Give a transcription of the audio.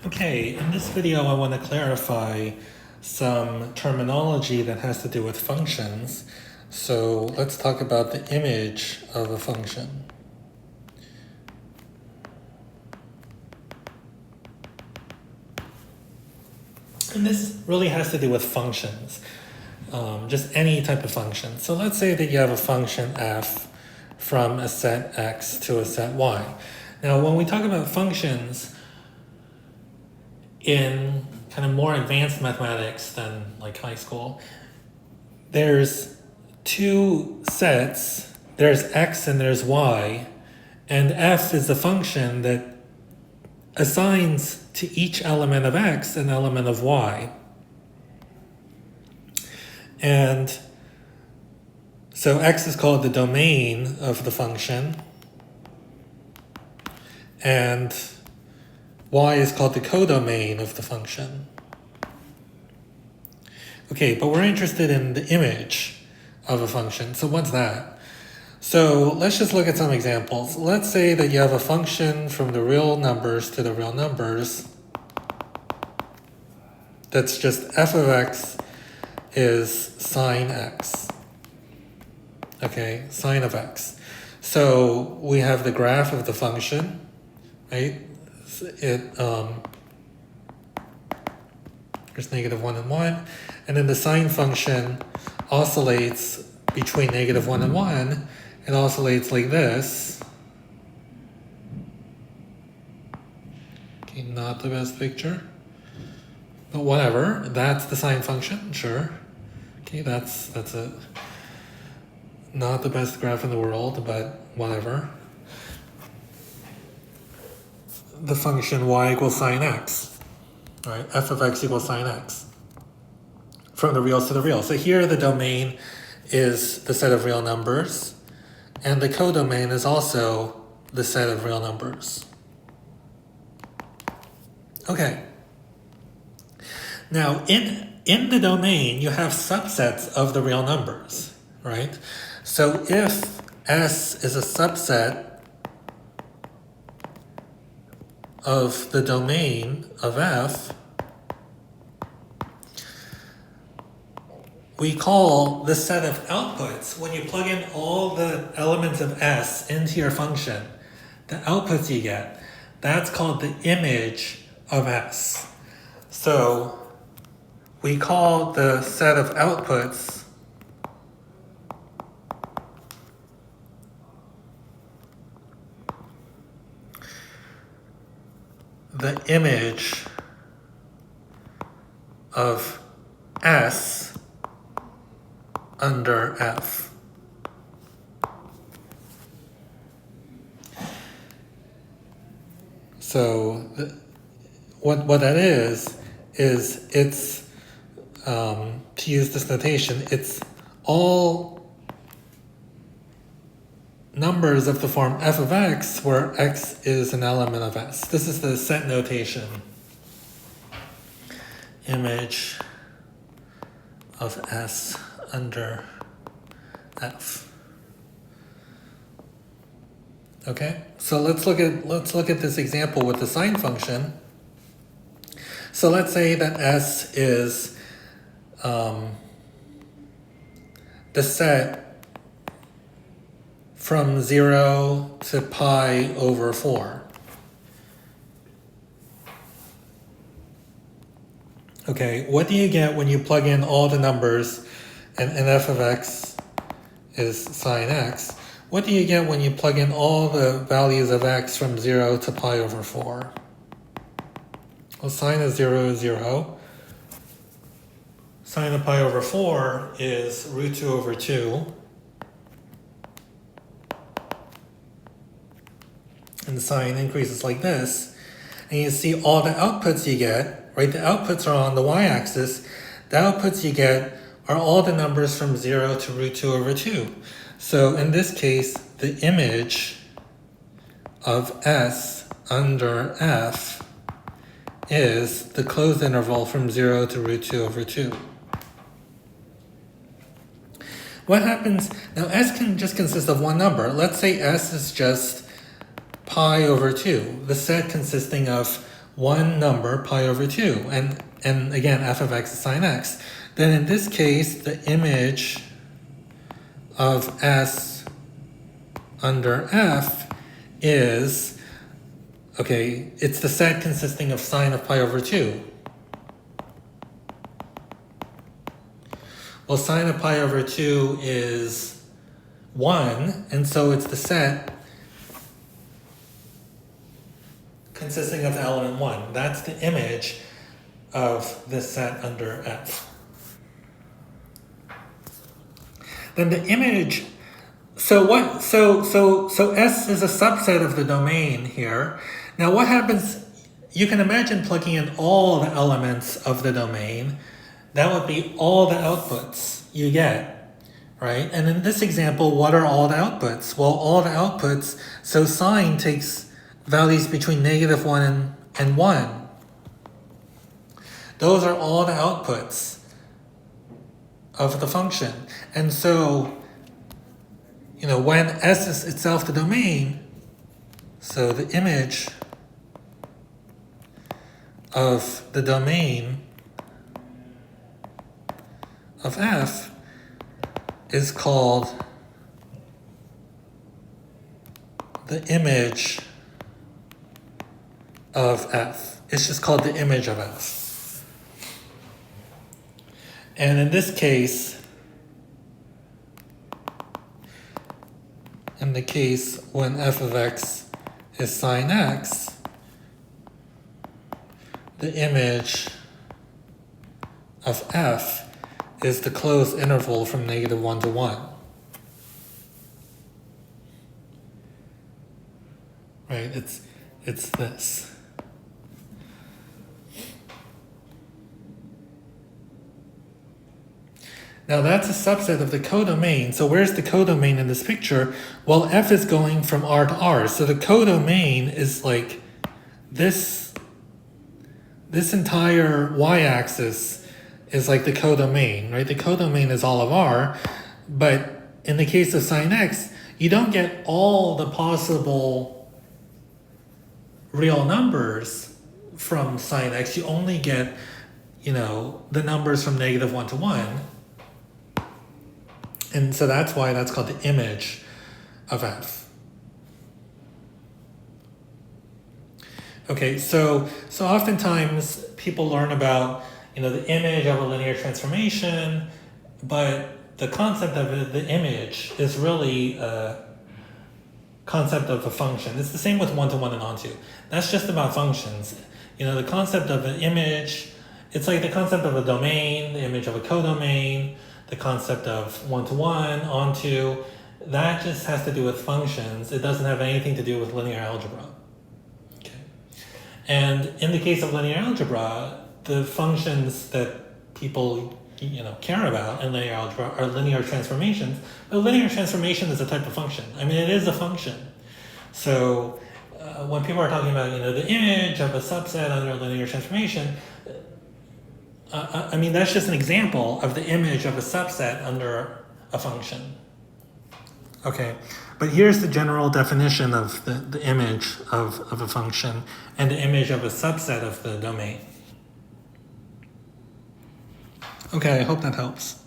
Okay, in this video I want to clarify some terminology that has to do with functions. So let's talk about the image of a function. And this really has to do with functions, just any type of function. So let's say that you have a function f from a set x to a set y. Now when we talk about functions, in kind of more advanced mathematics than like high school, there's two sets, there's x and there's y, and f is the function that assigns to each element of x an element of y. And so x is called the domain of the function, and y is called the codomain of the function. Okay, but we're interested in the image of a function. So what's that? So let's just look at some examples. Let's say that you have a function from the real numbers to the real numbers that's just f of x is sine x. Okay, sine of x. So we have the graph of the function, right? There's negative 1 and 1, and then the sine function oscillates between negative 1 and 1. It oscillates like this. Okay, not the best picture, but whatever. That's the sine function, sure. Okay, that's it. Not the best graph in the world, but whatever. The function y equals sine x, right? F of x equals sine x from the reals to the real. So here the domain is the set of real numbers, and the codomain is also the set of real numbers. Okay. Now in the domain you have subsets of the real numbers, right? So if S is a subset of the domain of F, we call the set of outputs, when you plug in all the elements of S into your function, the outputs you get, that's called the image of S. So we call the set of outputs the image of S under F. So what that is it's, to use this notation, it's all numbers of the form f of x where x is an element of S. This is the set notation. Image of S under F. Okay, so let's look at this example with the sine function. So let's say that S is the set from 0 to pi over 4. Okay, what do you get when you plug in all the numbers and f of x is sine x? What do you get when you plug in all the values of x from 0 to pi over 4? Well, sine of 0 is 0. Sine of pi over 4 is root 2 over 2. And the sign increases like this, and you see all the outputs you get, right? The outputs are on the y-axis. The outputs you get are all the numbers from 0 to root 2 over 2. So in this case, the image of S under F is the closed interval from 0 to root 2 over 2. What happens, now S can just consist of one number. Let's say S is just pi over 2, the set consisting of one number, pi over 2, and again, f of x is sine x. Then in this case, the image of s under f is, okay, it's the set consisting of sine of pi over 2. Well, sine of pi over 2 is 1, and so it's the set consisting of the element 1. That's the image of this set under f. Then the image, so S is a subset of the domain here. Now what happens, you can imagine plugging in all the elements of the domain. That would be all the outputs you get, right? And in this example, what are all the outputs? Well, all the outputs, so sine takes values between -1 and 1. Those are all the outputs of the function. And so, when S is itself the domain, so the image of the domain of f is called the image of f. It's just called the image of f. And in this case, in the case when f of x is sine x, the image of f is the closed interval from -1 to 1. Right? It's this. Now that's a subset of the codomain. So where's the codomain in this picture? Well, f is going from R to R. So the codomain is like this entire y-axis is like the codomain, right? The codomain is all of R, but in the case of sine x, you don't get all the possible real numbers from sine x. You only get, the numbers from -1 to 1. And so that's why that's called the image of f. Okay, so oftentimes people learn about, the image of a linear transformation, but the concept of the image is really a concept of a function. It's the same with one-to-one and onto. That's just about functions. The concept of an image, it's like the concept of a domain, the image of a codomain, the concept of one-to-one, onto, that just has to do with functions. It doesn't have anything to do with linear algebra. Okay. And in the case of linear algebra, the functions that people care about in linear algebra are linear transformations. A linear transformation is a type of function. I mean, it is a function. So when people are talking about the image of a subset under a linear transformation, I mean, that's just an example of the image of a subset under a function. Okay, but here's the general definition of the image of a function and the image of a subset of the domain. Okay, I hope that helps.